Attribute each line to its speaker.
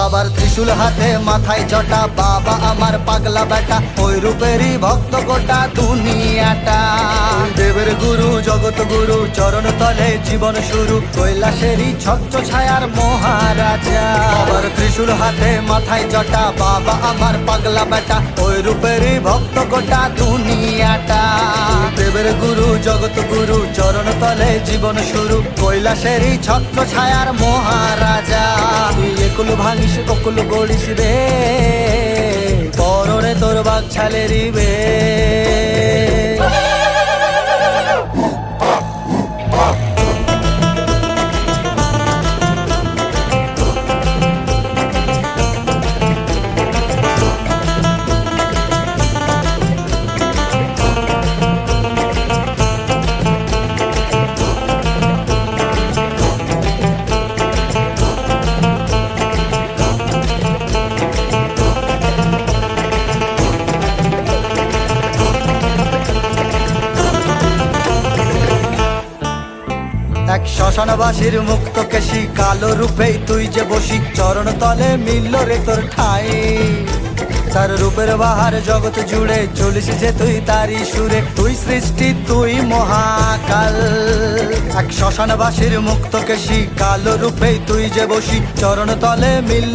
Speaker 1: বাবার ত্রিশূল হাতে মাথায় জটা, বাবা আমার পাগলা বেটা, ওই রূপেরই ভক্ত গোটা দুনিয়াটা। দেবের গুরু জগৎ গুরু, চরণ তলে জীবন শুরু, কৈলাসেরই ছত্র ছায়ার মহারাজা। বাবার ত্রিশূল হাতে মাথায় জটা, বাবা আমার পাগলা বেটা, ওই রূপেরই ভক্ত গোটা দুনিয়াটা। দেবের গুরু জগৎ গুরু, চরণ তলে জীবন শুরু, কৈলাসেরই ছত্র ছায়ার মহারাজা। তুই একুল ভাঙিস অকুল গড়িস রে, পরনে তোর বাঘ ছালেরি বে। এক শ্মশানবাসীর মুক্ত কেশি, কালো রূপে তুই যে বসি, চরণ তলে মিলল রে তোর ঠাই। তার রূপের বাহার জগৎ জুড়ে, চলিস যে তুই তারি সুরে, তুই সৃষ্টি তুই মহাকাল। এক শ্মশানবাসীর মুক্ত কেশি, কালো রূপে তুই যে বসি, চরণ তলে মিলল